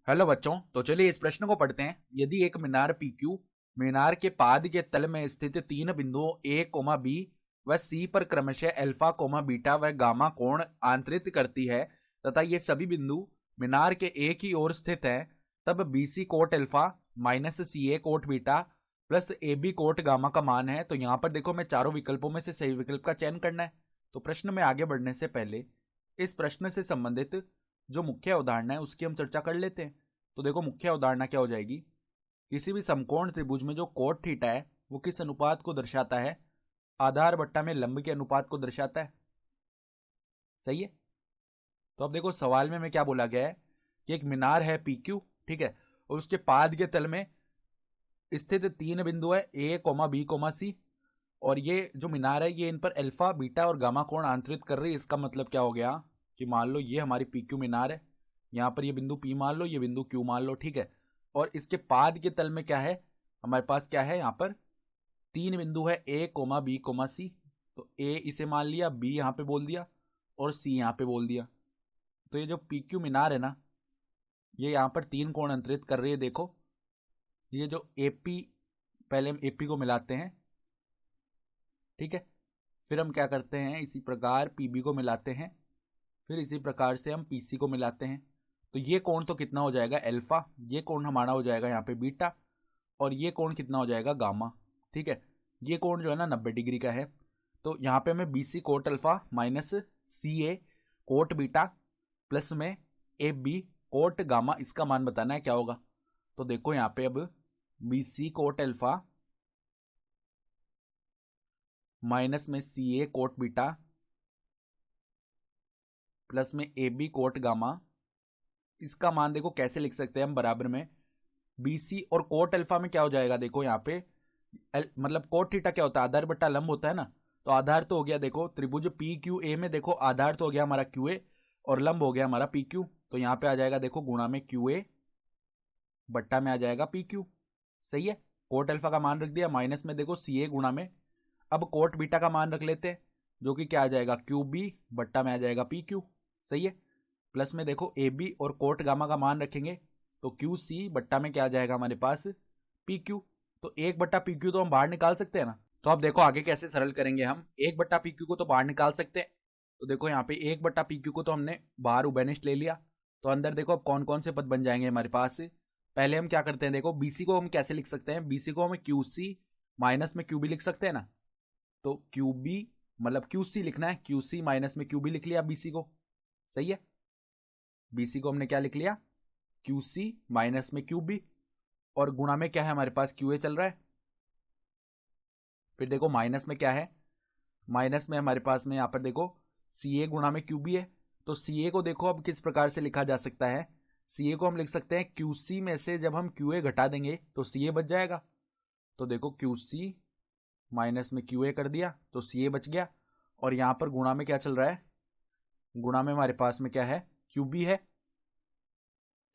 Hello बच्चों, तो चलिए इस प्रश्न को पढ़ते हैं। यदि एक मीनार PQ मीनार के पाद के तल में स्थित तीन बिंदुओं A, B व C पर क्रमशः अल्फा, बीटा व गामा कोण आंतरित करती है तथा ये सभी बिंदु मीनार के एक ही ओर स्थित हैं, तब BC cot alpha minus CA cot beta plus AB cot gamma का मान है। तो यहाँ पर देखो, मैं चारों विकल्पों में से सही विकल्प का चयन करना है। तो प्रश्न में आगे बढ़ने से पहले इस प्रश्न से संबंधित जो मुख्य उदाहरण है उसकी हम चर्चा कर लेते हैं। तो देखो, मुख्य उदाहरण क्या हो जाएगी। किसी भी समकोण त्रिभुज में जो कोट थीटा है वो किस अनुपात को दर्शाता है? आधार बट्टा में लंब के अनुपात को दर्शाता है। सही है। तो अब देखो, सवाल में मैं क्या बोला गया है कि एक मीनार है PQ, ठीक है, और उसके पाद के तल में स्थित तीन बिंदु है A, B, C, और ये जो मीनार है ये इन पर अल्फा, बीटा और गामा कोण आंतरित कर रही है। इसका मतलब क्या हो गया कि मान लो ये हमारी PQ मीनार है, यहाँ पर ये बिंदु P मान लो, ये बिंदु Q मान लो, ठीक है। और इसके पाद के तल में क्या है, हमारे पास क्या है, यहाँ पर तीन बिंदु है A, B, C। तो A इसे मान लिया, B यहाँ पे बोल दिया और C यहाँ पे बोल दिया। तो ये जो PQ मीनार है ना, ये यहाँ पर तीन कोण अंतरित कर रही है। देखो, ये जो AP, पहले हम AP को मिलाते हैं, ठीक है, फिर हम क्या करते हैं, इसी प्रकार PB को मिलाते हैं, फिर इसी प्रकार से हम PC को मिलाते हैं। तो ये कोण तो कितना हो जाएगा, अल्फा, ये कोण हमारा हो जाएगा यहाँ पे बीटा, और ये कोण कितना हो जाएगा, गामा, ठीक है। ये कोण जो है ना 90 डिग्री का है। तो यहाँ पे हमें BC cot alpha minus CA cot beta plus में AB कोट गामा, इसका मान बताना है क्या होगा। तो देखो यहाँ पे अब BC कोट अल्फा माइनस में CA कोट बीटा प्लस में AB कोट गामा, इसका मान देखो कैसे लिख सकते हैं हम, बराबर में BC और कोट अल्फा में क्या हो जाएगा। देखो यहाँ पे मतलब कोट थीटा क्या होता है, आधार बट्टा लंब होता है ना। तो आधार तो हो गया, देखो त्रिभुज PQA में देखो आधार तो हो गया हमारा QA और लंब हो गया हमारा PQ। तो यहाँ पे आ जाएगा देखो गुणा में QA बट्टा में आ जाएगा PQ। सही है। कोट अल्फा का मान रख दिया, माइनस में देखो CA गुणा में, अब कोट बीटा का मान रख लेते हैं जो कि क्या आ जाएगा, QB बट्टा में आ जाएगा PQ। सही है। प्लस में देखो AB और कोट गामा का मान रखेंगे तो QC बट्टा में क्या आ जाएगा हमारे पास, PQ। तो 1/PQ तो हम बाहर निकाल सकते हैं ना। तो अब देखो आगे कैसे सरल करेंगे हम। 1/PQ को तो बाहर निकाल सकते हैं। तो देखो यहाँ पे 1/PQ को तो हमने बाहर उभयनिष्ठ ले लिया। तो अंदर देखो अब कौन कौन से पद बन जाएंगे हमारे पास। पहले हम क्या करते हैं, देखो BC को हम कैसे लिख सकते हैं, BC को हमें QC माइनस में QB लिख सकते हैं ना। तो QB मतलब QC लिखना है, QC माइनस में QB लिख लिया BC को। सही है। BC को हमने क्या लिख लिया, QC माइनस में QB, और गुणा में क्या है हमारे पास, QA चल रहा है। फिर देखो माइनस में क्या है, माइनस में हमारे पास में यहाँ पर देखो CA गुणा में QB है। तो CA को देखो अब किस प्रकार से लिखा जा सकता है, CA को हम लिख सकते हैं QC में से जब हम QA घटा देंगे तो CA बच जाएगा। तो देखो QC माइनस में QA कर दिया तो CA बच गया, और यहाँ पर गुणा में क्या चल रहा है, गुणा में हमारे पास में क्या है, QB है,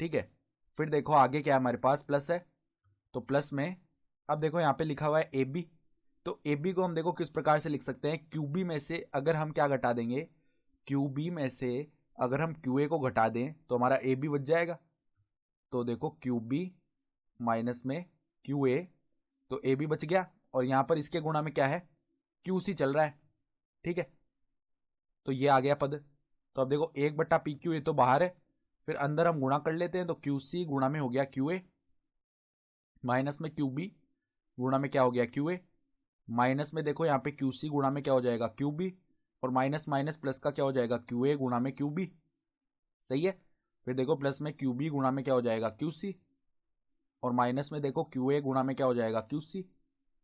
ठीक है। फिर देखो आगे क्या है हमारे पास, प्लस है, तो प्लस में अब देखो यहाँ पे लिखा हुआ है AB। तो AB को हम देखो किस प्रकार से लिख सकते हैं, QB में से अगर हम क्या घटा देंगे, QB में से अगर हम QA को घटा दें तो हमारा AB बच जाएगा। तो देखो QB माइनस में QA, तो AB बच गया, और यहाँ पर इसके गुणा में क्या है, QC चल रहा है, ठीक है। तो ये आ गया पद। तो अब देखो 1/PQ ये तो बाहर है, फिर अंदर हम गुणा कर लेते हैं। तो QC गुणा में हो गया QA माइनस में QB गुणा में क्या हो गया, QA माइनस में देखो यहाँ पे QC गुणा में क्या हो जाएगा, QB, और माइनस माइनस प्लस का क्या हो जाएगा, QA गुणा में QB। सही है। फिर देखो प्लस में QB गुणा में क्या हो जाएगा, QC, और माइनस में देखो QA गुणा में क्या हो जाएगा, QC।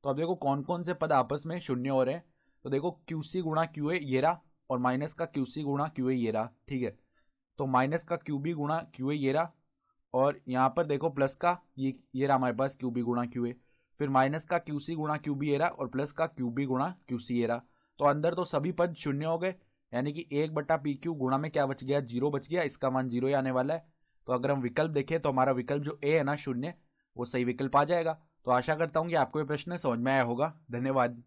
तो अब देखो कौन कौन से पद आपस में शून्य हो रहे हैं। तो देखो QC गुणा QA ये रहा, और माइनस का QC गुणा QA ये रहा, ठीक है। तो माइनस का QB गुणा QA ये रहा, और यहाँ पर देखो प्लस का ये रहा हमारे पास QB गुणा QA, फिर माइनस का QC गुणा QB ये रहा, और प्लस का QB गुणा QC ये रहा। तो अंदर तो सभी पद शून्य हो गए, यानी कि 1/PQ गुणा में क्या बच गया, 0 बच गया, इसका मान 0 ही आने वाला है। तो अगर हम विकल्प देखें तो हमारा विकल्प जो A है ना, शून्य, वो सही विकल्प आ जाएगा। तो आशा करता हूँ कि आपको ये प्रश्न समझ में आया होगा। धन्यवाद।